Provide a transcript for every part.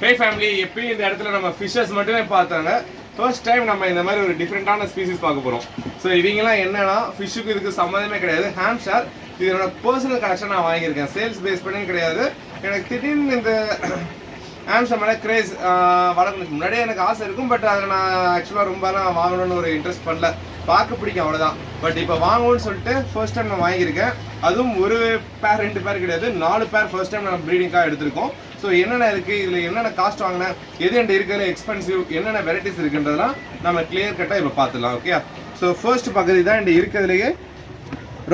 ஹே family, எப்பயும் இந்த இடத்துல நம்ம ஃபிஷஸ் மட்டுமே பார்த்தாங்க. ஃபர்ஸ்ட் டைம் நம்ம இந்த மாதிரி ஒரு டிஃப்ரெண்டான ஸ்பீசிஸ் பார்க்க போகிறோம். ஸோ இவங்கெல்லாம் என்னன்னா ஃபிஷ்ஷுக்கு இதுக்கு சம்மந்தமே கிடையாது. ஹாம்ஸ்டர் இது என்னோட பர்சனல் கலெக்ஷன் நான் வாங்கியிருக்கேன். சேல்ஸ் பேஸ் பண்ணி கிடையாது. எனக்கு திடீர்னு இந்த ஹாம்ஸ்டர் மேலே கிரேஸ் வளர்க்கணுக்கு முன்னாடியே எனக்கு ஆசை இருக்கும். பட் அதில் நான் ஆக்சுவலாக ரொம்பலாம் வாங்கணும்னு ஒரு இன்ட்ரெஸ்ட் பண்ணல. பார்க்க பிடிக்கும் அவ்வளோதான். பட் இப்போ வாங்கணும்னு சொல்லிட்டு ஃபர்ஸ்ட் டைம் நான் வாங்கியிருக்கேன். அதுவும் ஒரு பேர் 2 பேர் கிடையாது, 4 பேர் ஃபர்ஸ்ட் டைம் நான் ப்ரீடிங்காக எடுத்திருக்கோம். ஸோ என்னென்ன இருக்குது, இதில் என்னென்ன காஸ்ட் வாங்கினேன், எது என்கிட்ட இருக்கிற எக்ஸ்பென்சிவ், என்னென்ன வெரைட்டிஸ் இருக்குன்றதெல்லாம் நம்ம கிளியர் கட்டாக இப்போ பார்த்துலாம். ஓகே, ஸோ ஃபர்ஸ்ட் பகுதி தான் என்கிட்ட இருக்கிறதுலேயே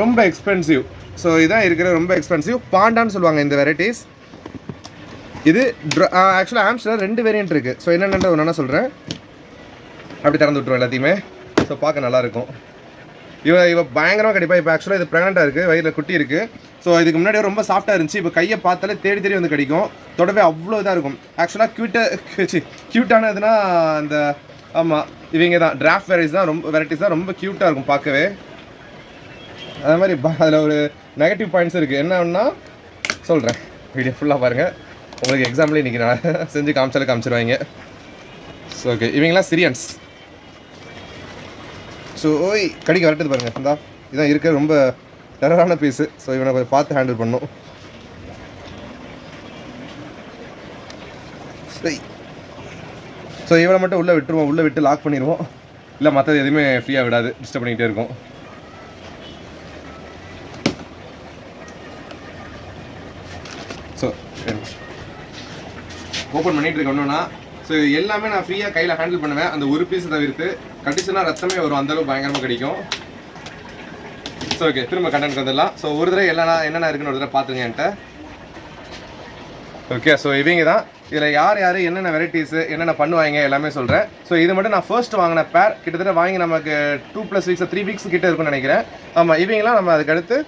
ரொம்ப எக்ஸ்பென்சிவ். ஸோ இதான் இருக்கிற ரொம்ப எக்ஸ்பென்சிவ் பாண்டான்னு சொல்லுவாங்க இந்த வெரைட்டிஸ். இது ஆக்சுவலாக ஹாம்ஸ்டர் 2 வேரியன்ட் இருக்குது. ஸோ என்னென்ன ஒன்று சொல்கிறேன். அப்படி திறந்து விட்டுருவோம் எல்லாத்தையுமே. ஸோ பார்க்க நல்லாயிருக்கும். இவ பயங்கரமாக கடிப்பாக. இப்போ ஆக்சுவலாக இது ப்ரெக்னெண்ட்டாக இருக்குது, வயிறில் குட்டி இருக்குது. ஸோ இதுக்கு முன்னாடியே ரொம்ப சாஃப்டாக இருந்துச்சு. இப்போ கையை பார்த்தாலே தேடி வந்து கடிக்கும். தொடவே அவ்வளோ இதாக இருக்கும். ஆக்சுவலாக க்யூட்டானதுன்னா அந்த ஆமாம் இவங்க தான் டிராஃப்ட் வெரைட்டிஸ் தான் ரொம்ப க்யூட்டாக இருக்கும் பார்க்கவே. அது மாதிரி அதில் ஒரு நெகட்டிவ் பாயிண்ட்ஸ் இருக்குது. என்னன்னா சொல்கிறேன், வீடியோ ஃபுல்லாக பாருங்கள். உங்களுக்கு எக்ஸாம்பிள் இன்றைக்கி நான் செஞ்சு காமிச்சிருவாங்க. ஸோ ஓகே, இவங்களாம் சிரியன்ஸ். ஸோ ஓய் கடிக்க வரட்டது பாருங்கள். இந்தா இதான் இருக்க ரொம்ப டெரரான பீஸு. ஸோ இவனை கொஞ்சம் பார்த்து ஹேண்டில் பண்ணும். சரி, ஸோ இவனை மட்டும் உள்ளே விட்டுருவோம். உள்ளே விட்டு லாக் பண்ணிடுவோம். இல்லை மற்றது எதுவுமே ஃப்ரீயாக விடாது, டிஸ்டர்ப் பண்ணிக்கிட்டே இருக்கும். ஸோ ஓப்பன் பண்ணிகிட்டு இருக்கோம்னா ஸோ எல்லாமே நான் ஃப்ரீயாக கையில் ஹேண்டில் பண்ணுவேன். அந்த ஒரு பீஸை தவிர்த்து கடிச்சுன்னா ரத்தமே வரும், அந்தளவுக்கு பயங்கரமாக கிடைக்கும். ஸோ ஓகே, திரும்ப கண்டென்ட் வந்துடலாம். ஸோ ஒரு தடவை என்னென்ன இருக்குன்னு ஒரு தடவை பார்த்துங்க என்கிட்ட. ஓகே, ஸோ இவங்க தான். இதில் யார் என்னென்ன வெரைட்டிஸு என்னென்ன பண்ணுவாங்க எல்லாமே சொல்கிறேன். ஸோ இது மட்டும் நான் ஃபர்ஸ்ட் வாங்கின பேர் கிட்டத்தட்ட வாங்கி நமக்கு 2+ வீக்ஸ் 3 வீக்ஸ் கிட்டே இருக்குன்னு நினைக்கிறேன். ஆமாம், இவங்களாம் நம்ம அதுக்கடுத்து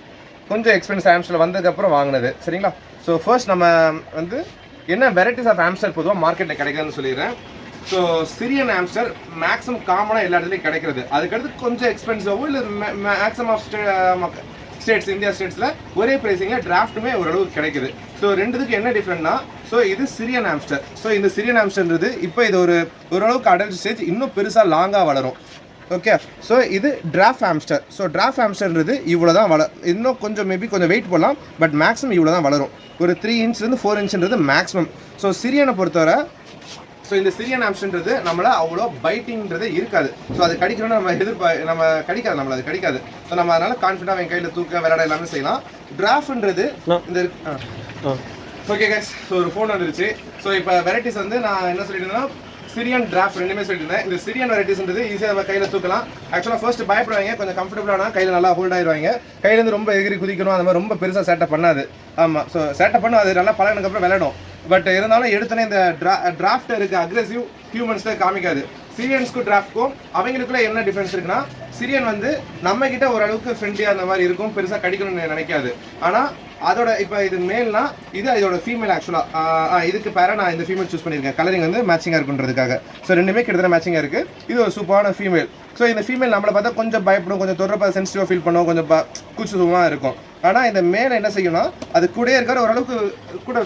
கொஞ்சம் எக்ஸ்பென்ஸ் ஹாம்ஸ்டர் வந்ததுக்கப்புறம் வாங்கினது. சரிங்களா? ஸோ ஃபர்ஸ்ட் நம்ம வந்து என்ன வெரைட்டிஸ் ஆஃப் ஹாம்ஸ்டர் பொதுவாக மார்க்கெட்டில் கிடைக்குதுன்னு சொல்லிடுறேன். ஸோ சிரியன் ஹாம்ஸ்டர் மேக்ஸிமம் காமனாக எல்லா இடத்துலையும் கிடைக்கிறது. அதுக்கடுத்து கொஞ்சம் எக்ஸ்பென்சிவாகவும் இல்லை மேக்ஸிமம் ஆஃப் ஸ்டேட்ஸ், இந்தியா ஸ்டேட்ஸில் ஒரே ப்ரைஸிங்கில் டிராஃப்ட்டுமே ஓரளவுக்கு கிடைக்குது. ஸோ ரெண்டுத்துக்கு என்ன டிஃப்ரெண்ட்னா, ஸோ இது சிரியன் ஹாம்ஸ்டர். ஸோ இந்த சிரியன் ஹாம்ஸ்டர்ன்றது இப்போ இது ஓரளவுக்கு அடல்ட் ஸ்டேஜ், இன்னும் பெருசாக லாங்காக வளரும். ஓகே, ஸோ இது டிராஃப்ட் ஹாம்ஸ்டர். ஸோ டிராஃப்ட் ஹாம்ஸ்டர்ன்றது இவ்வளோ தான் இன்னும் கொஞ்சம் மேபி கொஞ்சம் வெயிட் போடலாம். பட் மேக்ஸிமம் இவ்வளோ தான் வளரும். ஒரு 3 இன்ச்லேருந்து 4 இன்ச்ன்றது மேக்ஸிமம். ஸோ சிரியனை பொறுத்தவரை ஸோ இந்த சிரியன் ஹாம்ஸ்டர்ன்றது நம்மளை அவ்வளோ பைட்டிங்கிறது இருக்காது. ஸோ அது கடிக்கணும்னு நம்ம கடிக்காது, நம்மளை அது கடிக்காது. ஸோ நம்ம அதனால் கான்ஃபிடண்டாக என் கையில் தூக்க விளையாட எல்லாமே செய்யலாம். டிராஃப்ட்ன்றது இந்த ஓகே கைஸ், ஸோ ஒரு ஃபோன் வந்துருச்சு. ஸோ இப்போ வெரைட்டிஸ் வந்து நான் என்ன சொல்லியிருந்தேன்னா சிரியன் டிராஃப்ட் ரெண்டுமே சொல்லியிருந்தேன். இந்த சிரியன் வெரைட்டிஸ்ன்றது ஈஸியாக நம்ம கையில் தூக்கலாம். ஆக்சுவலாக ஃபர்ஸ்ட் பயப்படுவாங்க, கொஞ்சம் கம்ஃபர்டபுளானா கையில் நல்லா ஹோல்ட் ஆயிடுவாங்க. கையிலேருந்து ரொம்ப எகிரி குதிக்கணும், அந்த மாதிரி ரொம்ப பெருசாக சேட்டப் பண்ணாது. ஆமாம், ஸோ சேட்டப் பண்ணும், அது நல்லா பழகினதுக்கப்புறம் விளையாடும். பட் இருந்தாலும் எடுத்தோன்னே இந்த டிராஃப்ட் இருக்க அக்ரெசிவ் ஹியூமன்ஸில் காமிக்காது. சிரியன்ஸ்க்கும் டிராஃப்ட்க்கும் அவங்களுக்குள்ள என்ன டிஃப்ரென்ஸ் இருக்குன்னா, சிரியன் வந்து நம்ம கிட்ட ஓரளவுக்கு ஃப்ரெண்ட்லியாக அந்த மாதிரி இருக்கும், பெருசாக கடிக்கணும்னு நினைக்காது. ஆனால் அதோட இப்போ இது மேல்னா இதோட ஃபீமேல். ஆக்சுவலாக இதுக்கு பேர நான் இந்த ஃபீமேல் சூஸ் பண்ணியிருக்கேன். கலரிங் வந்து மேட்சிங்காக இருக்குன்றதுக்காக. ஸோ ரெண்டுமே கிட்டத்தட்ட மேட்சிங்காக இருக்குது. இது ஒரு சூப்பரான ஃபீமேல். ஸோ இந்த ஃபீமேல் நம்மளை பார்த்தா கொஞ்சம் பயப்படும், கொஞ்சம் தொடர்பா சென்சிட்டிவாக ஃபீல் பண்ணும், கொஞ்சம் கூச்சமாக இருக்கும். ஆனால் இந்த மேலே என்ன செய்யணும்னா அது கூட இருக்கிற ஓரளவுக்கு கூட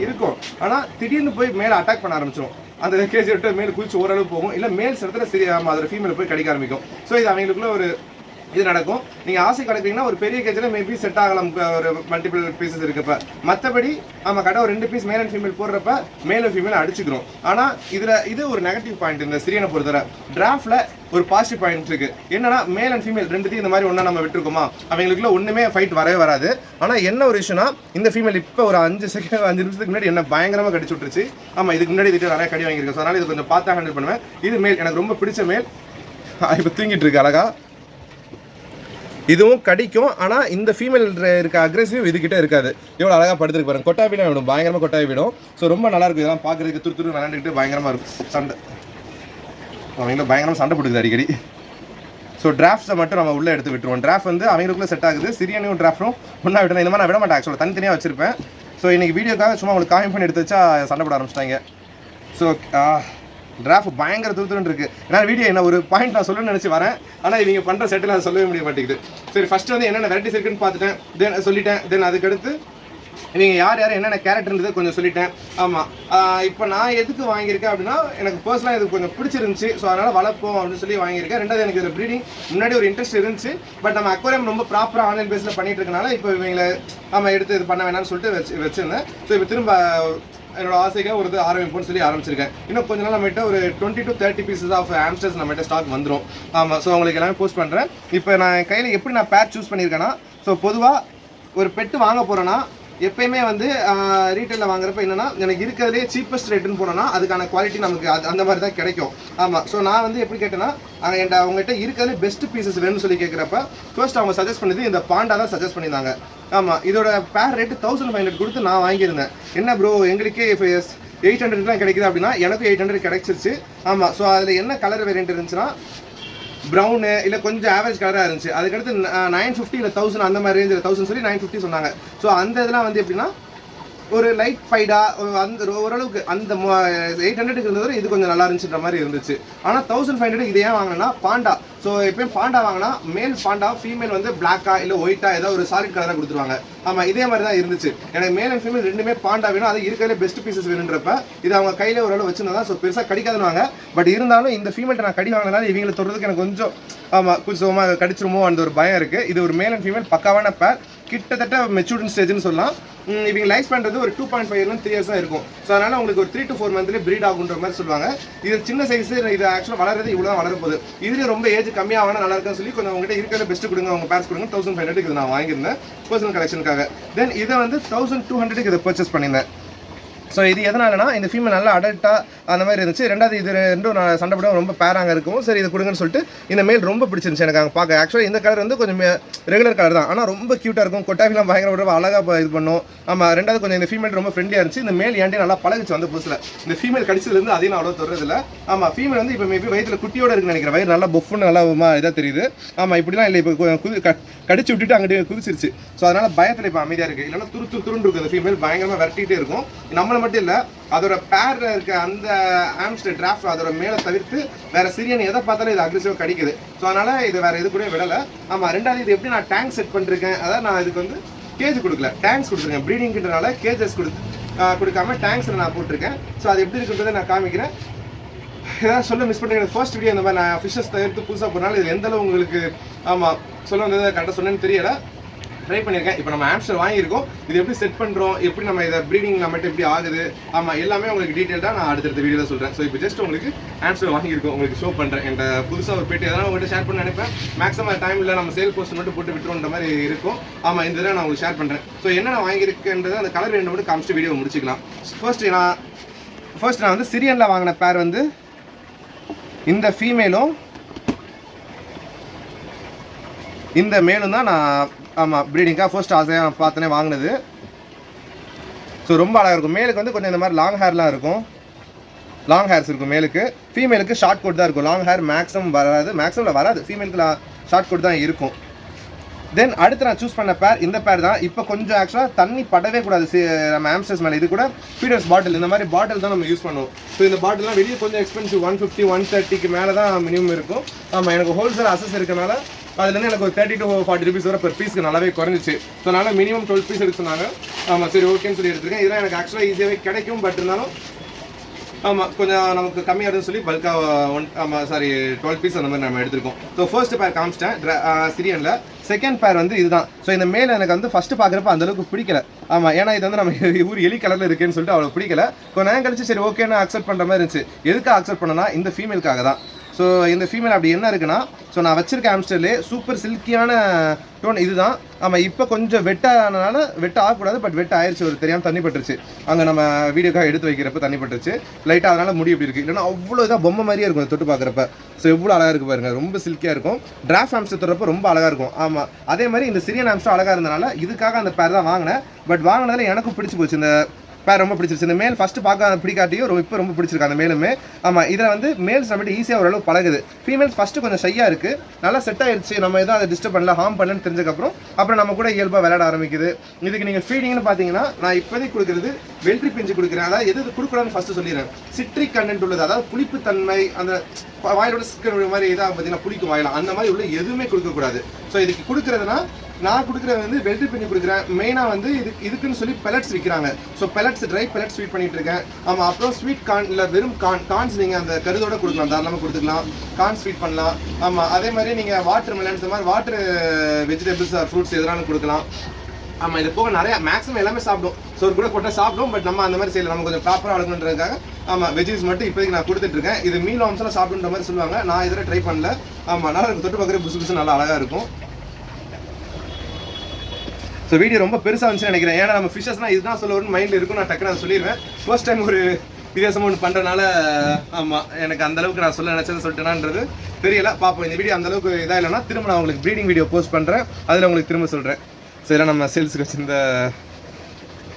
இருக்கும். ஆனால் திடீர்னு போய் மேலே அட்டாக் பண்ண ஆரம்பிச்சிடும். அந்த கேஜி விட்டு மேலே குளிச்சு ஓரளவு போகும். இல்லை மேல் இடத்துல சரி அதோட ஃபீமேல் போய் கடிக்க ஆரம்பிக்கும். ஸோ இது அவங்களுக்குள்ள ஒரு இது நடக்கும். நீங்கள் ஆசை கிடைக்கிறீங்கன்னா ஒரு பெரிய கேஜில் மேபி செட் ஆகலாம், ஒரு மல்டிபிள் பீசஸ் இருக்கப்ப. மற்றபடி நம்ம கடை ஒரு 2 பீஸ் மேல் அண்ட் ஃபீமேல் போடுறப்ப மேலும் ஃபீமேல் அடிச்சுக்கிறோம். ஆனால் இது ஒரு நெகட்டிவ் பாயிண்ட். இந்த சிரியனை பொறுத்தவரை டிராஃப்டில் ஒரு பாசிட்டிவ் பாயிண்ட் இருக்குது. என்னன்னா மேல் அண்ட் ஃபீமேல் ரெண்டுத்தையும் இந்த மாதிரி ஒன்றா நம்ம விட்டுருக்கோமா, அவங்களுக்குள்ள ஒன்றுமே ஃபைட் வரவே வராது. ஆனால் என்ன ஒரு விஷயம்னா, இந்த ஃபீமேல் இப்போ ஒரு 5 நிமிஷத்துக்கு முன்னாடி என்ன பயங்கரமாக கடிச்சு விட்டுருச்சு. ஆமாம், இதுக்கு முன்னாடி இதுக்கு நிறைய கடி வாங்கியிருக்கேன். ஸோ அதனால் இது கொஞ்சம் பார்த்தா ஹேண்டில் பண்ணுவேன். இது மேல், எனக்கு ரொம்ப பிடிச்ச மேல். இப்போ தூங்கிட்டு இருக்கு அழகா. இதுவும் கடிக்கும். ஆனால் இந்த ஃபீமேல் இருக்க அக்ரெசிவ் இதுக்கிட்ட இருக்காது. எவ்வளோ அழகாக படுத்துருக்கு பாருங்க. கொட்டாய் விடும், விடும் பயங்கரமாக கொட்டாய் விடும். ஸோ ரொம்ப நல்லாயிருக்கும். இதெல்லாம் பார்க்குறதுக்கு துரு விளையாண்டுக்கிட்டு பயங்கரமாக இருக்கும். சண்டை அவங்கள பயங்கரமாக சண்டை போட்டுக்குது அடிக்கடி. ஸோ டிராஃப்ட்ஸை மட்டும் நம்ம உள்ளே எடுத்து விட்டுருவோம். டிராஃப்ட் வந்து அவங்களுக்குள்ளே செட் ஆகுது. சிரியனையும் டிராஃப்டும் ஒன்றா விடணும். இந்த மாதிரி நான் விட மாட்டேன். ஆக்சுவலாக தனித்தனியாக வச்சிருப்பேன். ஸோ இன்றைக்கி வீடியோக்காக சும்மா உங்களுக்கு காயம் பண்ணி எடுத்து வச்சா சண்டை போட ஆரம்பிச்சிட்டாங்க. ஸோ டிராஃப்ட் பயங்கர துருத்துன்னு இருக்குது. ஏன்னா வீடியோ என்ன ஒரு பாயிண்ட் நான் சொல்லணும்னு நினச்சி வரேன். ஆனால் இவங்க பண்ணுற செட்டில் நான் சொல்லவே முடிய மாட்டேங்குது. சரி, ஃபஸ்ட்டு வந்து என்னென்ன வெரைட்டிஸ் இருக்குன்னு பார்த்துட்டேன், சொல்லிட்டேன். தென் அதுக்கடுத்து இவங்க யார் யார் என்னென்ன கேரக்டர்ன்றது கொஞ்சம் சொல்லிட்டேன். ஆமாம், இப்போ நான் எதுக்கு வாங்கியிருக்கேன் அப்படின்னா எனக்கு பர்சனலாக இது கொஞ்சம் பிடிச்சிருந்துச்சு. ஸோ அதனால் வளர்ப்போம் அப்படின்னு சொல்லி வாங்கியிருக்கேன். ரெண்டாவது எனக்கு இது ப்ரீடிங் முன்னாடி ஒரு இன்ட்ரெஸ்ட் இருந்துச்சு. பட் நம்ம அக்வாரியம் ரொம்ப ப்ராப்பராக ஆன்லைன் பேஸில் பண்ணிட்டு இருக்கனால இப்போ இவங்களை எடுத்து இது பண்ண வேணாம்னு சொல்லிட்டு வச்சிருந்தேன். ஸோ இப்போ திரும்ப என்னோட ஆசைக்காக ஒரு இது ஆரம்பிப்போம்னு சொல்லி ஆரம்பிச்சிருக்கேன். இன்னும் கொஞ்ச நாள் நம்மகிட்ட ஒரு 20 to 30 பீசஸ் ஆஃப் ஆம்ஸ்டர்ஸ் நம்மகிட்ட ஸ்டாக் வந்துடும். ஆமாம், ஸோ உங்களுக்கு எல்லாமே போஸ்ட் பண்ணுறேன். இப்போ நான் கையில் எப்படி நான் பேர் சூஸ் பண்ணியிருக்கேன்னா, ஸோ பொதுவாக ஒரு பெட்டு வாங்க போகிறேன்னா எப்பயுமே வந்து ரீட்டைலில் வாங்குறப்ப என்னன்னா எனக்கு இருக்கிறதே சீப்பஸ்ட் ரேட்டுன்னு போனோம்னா அதுக்கான குவாலிட்டி நமக்கு அந்த மாதிரி தான் கிடைக்கும். ஆமாம், ஸோ நான் வந்து எப்படி கேட்டேன்னா என்கிட்ட அவங்ககிட்ட இருக்கிறதே பெஸ்ட் பீசஸ் வேணும்னு சொல்லி கேட்குறப்ப ஃபர்ஸ்ட் அவங்க சஜஸ்ட் பண்ணது இந்த பாண்டா தான் சஜஸ்ட் பண்ணியிருந்தாங்க. ஆமாம், இதோட பேர் ரேட்டு 1500 கொடுத்து நான் வாங்கியிருந்தேன். என்ன ப்ரோ எங்களுக்கே இப்போ 800 கிடைக்குது அப்படின்னா எனக்கும் 800 கிடைச்சிருச்சு. ஆமாம், ஸோ அதில் என்ன கலர் வேரியன்ட் இருந்துச்சுன்னா ப்ரௌனு இல்லை கொஞ்சம் ஆவரேஜ் கலராக இருந்துச்சு. அதுக்கடுத்து 950 இல்லை 1000 அந்த மாதிரி ரேஞ்சில் 1000 சொல்லி 950 சொன்னாங்க. ஸோ அந்த இதெல்லாம் வந்து எப்படின்னா ஒரு லைட் ஃபைடாக அந்த ஓரளவுக்கு அந்த 800 இருந்தது இது கொஞ்சம் நல்லா இருந்துச்சுன்ற மாதிரி இருந்துச்சு. ஆனால் 1500 இது ஏன் வாங்கினா பாண்டா. ஸோ எப்பயும் பாண்டா வாங்கினா மேல் பாண்டா ஃபீமேல் வந்து பிளாக்கா இல்லை ஒயிட்டா ஏதோ ஒரு சாலிட் கலராக கொடுத்துருவாங்க. ஆமாம், இதே மாதிரி தான் இருந்துச்சு. எனக்கு மேல் அண்ட் ஃபீமேல் ரெண்டுமே பாண்டா வேணும். அது இருக்கிறதுலே பெஸ்ட் பீசஸ் வேணுன்றப்ப இது அவங்க கையில ஓரளவு வச்சுருந்தா ஸோ பெருசாக கடிக்காதுன்னு. பட் இருந்தாலும் இந்த ஃபீமேல் நான் கடி வாங்கினால இவங்களை தொடுறதுக்கு எனக்கு கொஞ்சம் கொஞ்சம் கடிச்சிருமோ அந்த ஒரு பயம் இருக்குது. இது ஒரு மேல் அண்ட் ஃபீமேல் பக்காவான பேர், கிட்டத்தட்ட மெச்சூர்ட் ஸ்டேஜ்னு சொல்லலாம். இவங்க லைஃப் பண்ணுறது ஒரு 2.5 இயர்லேருந்து 3 இயர்ஸ் தான் இருக்கும். ஸோ அதனால் உங்களுக்கு ஒரு 3 to 4 மந்த்லேயே ப்ரீட் ஆகுன்ற மாதிரி சொல்லுவாங்க. இது சின்ன சைஸ், இது ஆக்சுவலாக வளர்றது இவ்வளோ தான் வளர போகுது. இதுலேயே ரொம்ப ஏஜ் கம்மியாக நல்லா இருக்குன்னு சொல்லி கொஞ்சம் உங்கள்கிட்ட இருக்கிற பெஸ்ட்டு கொடுங்க, அவங்க பேர்ஸ் கொடுங்க. 1500 இது நான் வாங்கியிருந்தேன் பர்சனல் கலெக்ஷனுக்காக. தென் இதை வந்து 1200 இதை பர்ச்சேஸ் பண்ணியிருந்தேன். ஸோ இது எதனாலனா இந்த ஃபீமேல் நல்லா அடல்ட்டாக அந்த மாதிரி இருந்துச்சு. ரெண்டாவது இது ரெண்டும் நான் சண்டை போட ரொம்ப பேராங்க இருக்கும். சரி இது கொடுங்கன்னு சொல்லிட்டு இந்த மேல் ரொம்ப பிடிச்சிருந்துச்சு எனக்கு அங்கே பார்க்க. ஆக்சுவலாக இந்த கலர் வந்து கொஞ்சம் ரெகுலர் கலர் தான், ஆனால் ரொம்ப க்யூட்டாக இருக்கும். கொட்டாஃபிலாம் பயங்கர அழகாக இது பண்ணும். ஆமாம், ரெண்டாவது கொஞ்சம் இந்த ஃபீமேல் ரொம்ப ஃப்ரெண்ட்லியாக இருந்துச்சு. இந்த மேல் ஏன்டே நல்லா பழகிச்சு வந்து புதுசில். இந்த ஃபீமேல் கடிச்சதுலேருந்து அதையும் நான் அவ்வளோ தொடரதில்ல. ஆமாம், ஃபீமேல் வந்து இப்போ மேபி வயிற்றில் குட்டியோடு இருக்குன்னு நினைக்கிறேன். வயிறு நல்லா பொஃப்னு நல்லா இதாக தெரியுது. ஆமாம், இப்படிலாம் இல்லை, இப்போ கடிச்சு விட்டுட்டு அங்கிட்டு குதிச்சிருச்சு. ஸோ அதனால் பயத்தில் இப்போ அமைதியாக இருக்குது. இல்லைன்னா துருண்டு இருக்குது. அந்த ஃபீமேல் பயங்கரமாக விரட்டிகிட்டே இருக்கும். நம்மளை மட்டும் இல்லை, அதோட பேரில் இருக்க அந்த ஆம்ஸ்டர் டிராஃப்ட் அதோட மேலே தவிர்த்து வேற சிரியன் எதை பார்த்தாலும் இது அக்ரெசிவாக கடிக்குது. ஸோ அதனால இது வேற எது கூட விடலை. ஆமாம், ரெண்டாவது இது எப்படி நான் டேங்க் செட் பண்ணிருக்கேன், அதாவது நான் இதுக்கு வந்து கேஜ் கொடுக்கல, டேங்க்ஸ் கொடுத்துருக்கேன். ப்ரீடிங்கிறனால கேஜஸ் கொடுக்காம டேங்க்ஸில் நான் போட்டிருக்கேன். ஸோ அது எப்படி இருக்குன்றதை நான் காமிக்கிறேன். ஏதாவது சொல்ல மிஸ் பண்ணுறேன். ஃபர்ஸ்ட் வீடியோ இந்த மாதிரி நான் ஃபிஷஸ் தவிர்த்து புதுசாக போனாலும் இது எந்தளவு உங்களுக்கு சொல்ல வந்தது கரெக்டாக சொன்னேன்னு தெரியலை. ட்ரை பண்ணியிருக்கேன். இப்போ நம்ம ஆம்ஸ்டர் வாங்கியிருக்கோம், இது எப்படி செட் பண்ணுறோம், எப்படி நம்ம இதை ப்ரீடிங் நம்மகிட்ட எப்படி ஆகுது, எல்லாமே உங்களுக்கு டீட்டெயில்டாக நான் அடுத்தடுத்த வீடியோவில் சொல்கிறேன். ஸோ இப்போ ஜஸ்ட் உங்களுக்கு ஆம்ஸ்டர் வாங்கியிருக்கோம் உங்களுக்கு ஷோ பண்ணுறேன். என்கிட்ட புதுசாக ஒரு பேட்டி எதனால் உங்கள்கிட்ட ஷேர் பண்ண நினைப்பேன். மேக்ஸிமம் டைமில் நம்ம சேல் போஸ்ட் மட்டும் போட்டு விட்டுருன்ற மாதிரி இருக்கும். இந்த இதில் நான் உங்களுக்கு ஷேர் பண்ணுறேன். ஸோ என்ன நான் வாங்கியிருக்கேன்றது அந்த கலர் ரெண்டு மட்டும் காமிச்சிட்டு வீடியோ முடிச்சுக்கலாம். ஃபர்ஸ்ட் நான் வந்து சிரியனில் வாங்கின பேர் வந்து இந்த ஃபீமேலும் இந்த மேலும் தான் நான் ப்ரீடிங்காக ஃபர்ஸ்ட் ஆசையாக நான் பார்த்தனே வாங்கினது. ஸோ ரொம்ப அழகாக இருக்கும். மேலுக்கு வந்து கொஞ்சம் இந்த மாதிரி லாங் ஹேர்லாம் இருக்கும், லாங் ஹேர்ஸ் இருக்கும் மேலுக்கு. ஃபீமேலுக்கு ஷார்ட் கோட் தான் இருக்கும். லாங் ஹேர் மேக்ஸிமம் வராது. ஃபீமேலுக்கு ஷார்ட் கோட் தான் இருக்கும். தென் அடுத்து நான் சூஸ் பண்ண பேர் இந்த பேர் தான். இப்போ கொஞ்சம் ஆக்சுவலாக தண்ணி படவே கூடாது நம்ம ஆம்ஸ்டர்ஸ் மேலே. இது கூட ஃபீடர்ஸ் பாட்டில், இந்த மாதிரி பாட்டில் தான் நம்ம யூஸ் பண்ணுவோம். ஸோ இந்த பாட்டில்லாம் வெளியே கொஞ்சம் எக்ஸ்பென்சிவ், 150 130க்கு மேலே தான் மினிமம் இருக்கும். எனக்கு ஹோல்சேல் அசஸ் இருக்கனால அதுலேருந்து எனக்கு ஒரு 30 to 40 rupees வரை பெர் பீஸ்க்கு நல்லாவே குறைஞ்சிச்சு. ஸோ அதனால் மினிமம் 12 பீஸ் எடுக்க சொன்னாங்க. சரி ஓகேன்னு சொல்லி எடுத்துருக்கேன். இதெல்லாம் எனக்கு ஆக்சுவலாக ஈஸியாகவே கிடைக்கும். பட் இருந்தாலும் கொஞ்சம் நமக்கு கம்மியாக இருக்குன்னு சொல்லி பல்காக 12 பீஸ் அந்த மாதிரி நம்ம எடுத்துருக்கோம். ஸோ ஃபர்ஸ்ட் பேர் காமிச்சிட்டேன் சிரியனில். செகண்ட் பேர் வந்து இதுதான். ஸோ இந்த மேல் எனக்கு வந்து ஃபஸ்ட்டு பார்க்குறப்ப அந்தளவுக்கு பிடிக்கல. ஏன்னா இது வந்து நம்ம ஊர் எலி கலரில் இருக்குன்னு சொல்லிட்டு அவ்வளோ பிடிக்கல. கொஞ்சம் நேரம் கழிச்சு சரி ஓகேன்னு அக்செப்ட் பண்ணுற மாதிரி இருந்துச்சு. எதுக்காக அக்செப்ட் பண்ணனா இந்த ஃபீமேலுக்காக தான். ஸோ இந்த ஃபீமேல் அப்படி என்ன இருக்குன்னா, ஸோ நான் வச்சிருக்க ஆம்ஸ்டர்லேயே சூப்பர் சில்கியான டோன் இதுதான். இப்போ கொஞ்சம் வெட்ட ஆகக்கூடாது, பட் வெட்ட ஆயிடுச்சு. ஒரு தெரியாமல் தண்ணி பட்டுருச்சு. அங்கே நம்ம வீடியோக்காக எடுத்து வைக்கிறப்ப தண்ணி பட்டுருச்சு லைட்டாக. அதனால் முடி இப்படி இருக்குது. இல்லைன்னா அவ்வளோ இதாக பொம்மை மாதிரியே இருக்கும் தொட்டு பார்க்குறப்ப. ஸோ எவ்வளோ அழகாக இருக்குது பாருங்கள், ரொம்ப சில்கியாக இருக்கும். டிராஃப்ட் ஆம்ஸ்டர் தொடுறப்ப ரொம்ப அழகாக இருக்கும். அதே மாதிரி இந்த சிரியன் ஆம்ஸ்டர் அழகாக இருந்தனால இதுக்காக அந்த பேர் தான் வாங்கினேன். பட் வாங்கினதில் எனக்கும் பிடிச்சி போச்சு. இந்த பேர் ரொம்ப பிடிச்சிருச்சு. இந்த மேல் ஃபஸ்ட்டு பார்க்க பிடிக்காட்டியும் இப்போ ரொம்ப பிடிச்சிருக்கு அந்த மேலுமே. இதில் வந்து மேல்ஸ் நம்மகிட்ட ஈஸியாக ஓரளவு பழகுது. ஃபீமேல்ஸ் ஃபஸ்ட்டு கொஞ்சம் ஷையாக இருக்குது, நல்லா செட் ஆயிடுச்சு. நம்ம எதுவும் அதை டிஸ்டர்ப் பண்ணல, ஹார்ம் பண்ணலன்னு தெரிஞ்சக்கப்புறம் அப்புறம் நம்ம கூட இயல்பாக விளையாட ஆரம்பிக்குது. இதுக்கு நீங்கள் ஃபீடிங்னு பார்த்தீங்கன்னா நான் இப்போதைக்கு கொடுக்குறது வெள்ளரி பிஞ்சு கொடுக்குறேன். அதாவது எது கொடுக்குறான்னு ஃபஸ்ட்டு சொல்லிடுறேன். சிட்ரிக் கண்டென்ட் உள்ளது, அதாவது புளிப்புத்தன்மை, அந்த வாயிலோட சிக்கன் மாதிரி இதாக பார்த்தீங்கன்னா புளிக்கும் வாயிலாம், அந்த மாதிரி உள்ள எதுவுமே கொடுக்கக்கூடாது. ஸோ இதுக்கு கொடுக்குறதுனா நான் கொடுக்குறது வந்து வெல்ட் பண்ணி கொடுக்குறேன். மெயினாக வந்து இதுக்குன்னு சொல்லி பெலட்ஸ் விற்கிறாங்க. So pellets try pellets sweet பண்ணிட்டு இருக்கேன். ஆமாம், அப்புறம் ஸ்வீட் கார்ன் இல்லை வெறும் கார்ன்ஸ் நீங்கள் அந்த கருதோட கொடுக்கலாம், தாராளமாக கொடுத்துக்கலாம். கார்ன் ஸ்வீட் பண்ணலாம். ஆமாம், அதே மாதிரி நீங்கள் வாட்டர் மெலன்ஸ் இந்த மாதிரி வாட்டர் வெஜிடபிள்ஸ் ஆர் ஃப்ரூட்ஸ் எதுனாலும் கொடுக்கலாம். ஆமாம், இது போக நிறைய மேக்ஸிமம் எல்லாமே சாப்பிடும். ஸோ ஒரு கூட போட்டால் சாப்பிடும். பட் நம்ம அந்த மாதிரி செய்யல, நம்ம கொஞ்சம் ப்ராப்பராக வளர்க்கணுன்றதுக்காக ஆமாம் வெஜிஸ் மட்டும் இப்போதைக்கு நான் கொடுத்துட்ருக்கேன். இது மீல் ஆம்ஸ்லாம் சாப்பிடுன்ற மாதிரி சொல்லுவாங்க. நான் இதில் ட்ரை பண்ணல. ஆமாம், நல்லா எனக்கு தொட்டு பார்க்குற புதுசு புதுசு நல்லா அழகாக இருக்கும். ஸோ வீடியோ ரொம்ப பெருசாக இருந்துச்சுன்னு நினைக்கிறேன். ஏன்னா நம்ம ஃபிஷஸ்னால் இதுதான் சொல்ல வரும்னு மைண்டில் இருக்கும். நான் டக்குன்னு அதை சொல்லிடுவேன். ஃபர்ஸ்ட் டைம் ஒரு வித்தியாசமாக ஒன்று பண்ணுறதுனால ஆமாம் எனக்கு அந்தளவுக்கு நான் சொல்ல நினச்சதை சொல்லிட்டேனான்றது தெரியல. பார்ப்போம். இந்த வீடியோ அந்தளவுக்கு இதாக இல்லைன்னா திரும்ப நான் உங்களுக்கு ப்ரீடிங் வீடியோ போஸ்ட் பண்ணுறேன். அதில் உங்களுக்கு திரும்ப சொல்கிறேன். ஸோ இதெல்லாம் நம்ம சேல்ஸுக்கு வச்சுருந்த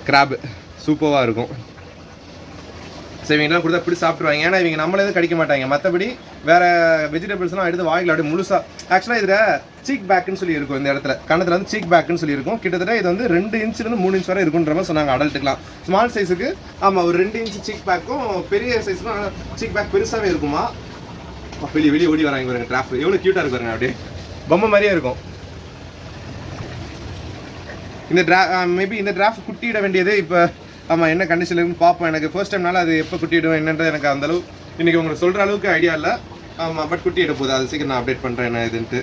கிராப் சூப்பராக இருக்கும். ஸோ இவங்கெல்லாம் கொடுத்தா இப்படி சாப்பிட்ருவாங்க. ஏன்னா இவங்க நம்மளே எதுவும் கடிக்க மாட்டாங்க. மற்றபடி வேறு வெஜிடபிள்ஸ்லாம் எடுத்து வாயில் அப்படியே முழுசாக. ஆக்சுவலாக இதில் சீக் பேக்குன்னு சொல்லி இருக்கும். இந்த இடத்துல கணத்தில் வந்து சீக் பேக்குன்னு சொல்லி இருக்கும். கிட்டத்தட்ட இது வந்து 2 இன்ச்சிலிருந்து 3 இன்ச் வரை இருக்குன்ற மாதிரி சொன்னாங்க அடல்ட்டுக்கலாம். ஸ்மால் சைஸுக்கு ஆமாம் ஒரு 2 இன்ச் சீக் பேக்கும், பெரிய சைஸுக்கும் சீக் பேக் பெருசாகவே இருக்குமா. வெளியே ஓடி வராங்க பாருங்க. டிராஃப் எவ்வளோ க்யூட்டாக இருக்கு பாருங்க. அப்படியே பொம்மை மாதிரியே இருக்கும். இந்த மேபி இந்த டிராஃப்ட் குட்டியிட வேண்டியது இப்போ ஆமாம் என்ன கண்டிஷனில் இருக்குன்னு பார்ப்போம். எனக்கு ஃபர்ஸ்ட் டைம்னால அது எப்போ குட்டியிடும் என்னன்றது எனக்கு அந்தளவு இன்றைக்கி உங்களுக்கு சொல்கிற அளவுக்கு ஐடியா இல்லை. ஆமாம், பட் குட்டியிட போகுது. அது சீக்கிரம் நான் அப்டேட் பண்ணுறேன் என்ன இதுன்ட்டு.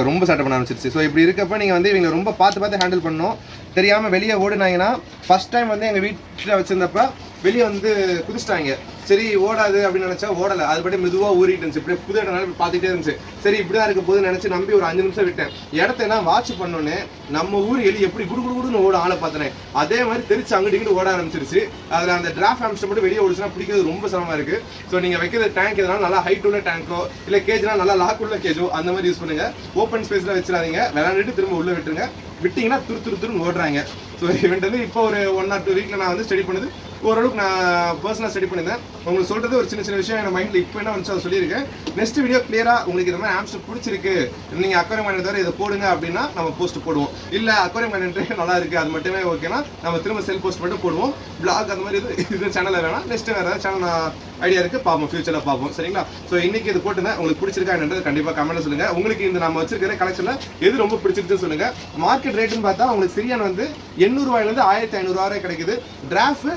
ரொம்ப சட்டை பண்ண ஆரம்பிச்சிருச்சு. ஸோ இப்படி இருக்கப்போ நீங்கள் வந்து இவங்க ரொம்ப பார்த்து ஹேண்டில் பண்ணணும். தெரியாமல் வெளியே ஓடுனாங்கன்னா ஃபஸ்ட் டைம் வந்து எங்கள் வீட்டில் வச்சுருந்தப்ப வெளியே வந்து குதிச்சிட்டாங்க. சரி ஓடாது அப்படின்னு நினச்சா ஓடலை. அதுபடி மெதுவாக ஊறிட்டு இருந்துச்சு. இப்படியே புது இடம்னால பார்த்துட்டே இருந்துச்சு. சரி இப்படி தான் இருக்க போது நினச்சி நம்பி ஒரு 5 நிமிஷம் விட்டேன். இடத்தெல்லாம் வாட்ச் பண்ணோன்னே நம்ம ஊர் எலி எப்படி குடுன்னு ஓட ஆளை பார்த்தனே அதே மாதிரி தெரிச்சு அங்கிட்டு ஓட ஆரம்பிச்சிருச்சு. அதில் அந்த டிராஃப்ட் ஹாம்ஸ்டர் மட்டும் வெளியே ஓடிச்சுன்னா பிடிக்கிறது ரொம்ப சிரமமாக இருக்குது. ஸோ நீங்கள் வைக்கிறது டேங்க் எதனால நல்லா ஹைட் உள்ள டேங்கோ இல்லை கேஜ்னா நல்லா லாக் உள்ள கேஜோ அந்த மாதிரி யூஸ் பண்ணுங்கள். ஓப்பன் ஸ்பேஸில் வச்சிடாதீங்க. விளையாண்டுட்டு திரும்ப உள்ளே விட்டுருங்க. விட்டிங்கன்னா துருன்னு ஓடுறாங்க. ஸோ இவன்ட்டு வந்து இப்போ ஒரு 1 or 2 வீக்கில் நான் வந்து ஸ்டடி பண்ணது ஓரளவுக்கு நான் பர்சனலாக ஸ்டடி பண்ணியிருந்தேன். உங்களுக்கு சொல்கிறது ஒரு சின்ன விஷயம் என் மைண்டில் இப்போ என்ன வந்து அதை சொல்லியிருக்கேன். நெக்ஸ்ட் வீடியோ கிளியராக உங்களுக்கு இந்த மாதிரி ஹாம்ஸ்டர் பிடிச்சிருக்கு, நீங்கள் அக்வாரியம் கண்டென்ட் தவிர இதை போடுங்க அப்படின்னா நம்ம போஸ்ட் போடுவோம். இல்லை அக்வாரியம் கண்டென்ட் நல்லா இருக்குது அது மட்டுமே ஓகேனா நம்ம திரும்ப செல் போஸ்ட் மட்டும் போடுவோம். பிளாக் அந்த மாதிரி இது சேனலில் வேணாம். நெக்ஸ்ட்டு வேறு ஏதாவது சேனல் நான் ஐடியா இருக்குது, பார்ப்போம், ஃபியூச்சரில் பார்ப்போம். சரிங்களா? ஸோ இன்றைக்கி இது போட்டுருந்தேன். உங்களுக்கு பிடிச்சிருக்கா என்னன்றது கண்டிப்பாக கமெண்ட்டில் சொல்லுங்கள். உங்களுக்கு இந்த நம்ம வச்சிருக்கிற கலெக்ஷனில் எது ரொம்ப பிடிச்சிருக்குன்னு சொல்லுங்கள். மார்க்கெட் ரேட்டுன்னு பார்த்தா உங்களுக்கு சிரியான் வந்து 800 ரூபாயிலேருந்து 1500 வரை கிடைக்குது. டிராஃப்ட்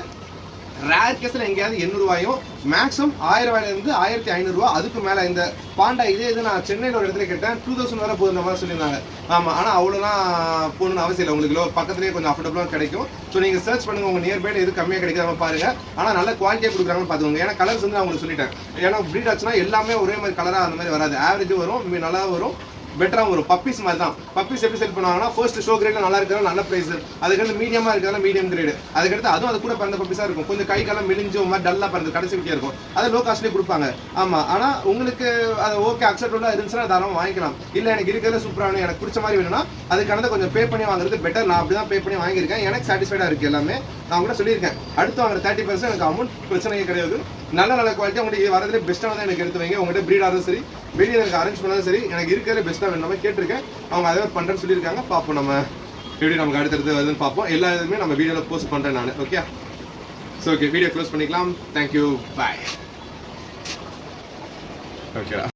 ரேர் கேஸில் எங்கேயாவது 800 ரூபாயும், மேக்ஸிமம் 1000 ரூபாயிலேருந்து 1500 ரூபா அதுக்கு மேலே. இந்த பாண்டா இது நான் சென்னையில் ஒரு இடத்துல கேட்டேன் 2000 வரை போகுதுன்ற மாதிரி சொல்லியிருந்தாங்க. ஆமாம், ஆனால் அவ்வளோலாம் போகணுன்னு அவசியம் இல்லை. உங்களுக்கு பக்கத்துலேயே கொஞ்சம் அஃபோர்டபுளாக கிடைக்கும். ஸோ நீங்கள் சர்ச் பண்ணுங்கள் உங்கள் நியர்பையில் எது கம்மியாக கிடைக்காம பாருங்கள். ஆனால் நல்ல குவாலிட்டியாக கொடுக்குறாங்கன்னு பார்த்துக்கோங்க. ஏன்னா கலர்ஸ் வந்து நான் உங்களுக்கு சொல்லிட்டேன். ஏன்னா ப்ரீட் ஆச்சுன்னா எல்லாமே ஒரே மாதிரி கலராக அந்த மாதிரி வராது. ஆவரேஜும் வரும், நல்லா வரும், பெட்டராக வரும். பப்பீஸ் மாதிரி தான். பப்பீஸ் எப்படி செல் பண்ணுவாங்கன்னா ஃபர்ஸ்ட் ஷோ கிரேடில் நல்லா இருக்கிறது நல்ல ப்ரைஸ், அதுக்கடுத்து மீடியமாக இருக்கிறதா மீடியம் கிரேடு, அதுக்கடுத்து அதுவும் அது கூட பிறந்த பப்பீஸாக இருக்கும். கொஞ்சம் கை காலம் மெலிஞ்சு மாதிரி டல்லாக பிறந்து கடைசி குட்டியாக இருக்கும். அதை லோ காஸ்ட்லேயே கொடுப்பாங்க. ஆமாம், ஆனால் உங்களுக்கு அது ஓகே அக்செப்டபுளாக இருந்துச்சுன்னா தாராளமாக வாங்கிக்கலாம். இல்லை எனக்கு இருக்கிறது சூப்பராக எனக்கு பிடிச்ச மாதிரி வேணும்னா அதுக்கானதை கொஞ்சம் பே பண்ணி வாங்குறது பெட்டர். நான் அப்படி தான் பே பண்ணி வாங்கியிருக்கேன். எனக்கு சாட்டிஸ்ஃபைடாக இருக்குது எல்லாமே. நான் கூட சொல்லியிருக்கேன் அடுத்து வாங்குற 30% எனக்கு அமௌண்ட் பிரச்சனையே கிடையாது. நல்ல குவாலிட்டி உங்களுக்கு வரதுலேயே பெஸ்ட்டாக தான் எனக்கு எடுத்து வைங்க. உங்கள்கிட்ட ப்ரீடாகவும் சரி வெளியே எனக்கு அரேஞ்ச் பண்ணாலும் சரி எனக்கு இருக்கிறதுல பெஸ்ட்டாக வேணும் நம்ம கேட்டிருக்கேன். அவங்க அதே மாதிரி பண்ணுறேன்னு சொல்லியிருக்காங்க. பார்ப்போம் நம்ம எப்படி நமக்கு அடுத்தடுத்து வருதுன்னு பார்ப்போம். எல்லா இதுவுமே நம்ம வீடியோவில் போஸ்ட் பண்ணுறேன் நான். Okay, so okay video close பண்ணிக்கலாம். தேங்க்யூ, பாய். ஓகேடா.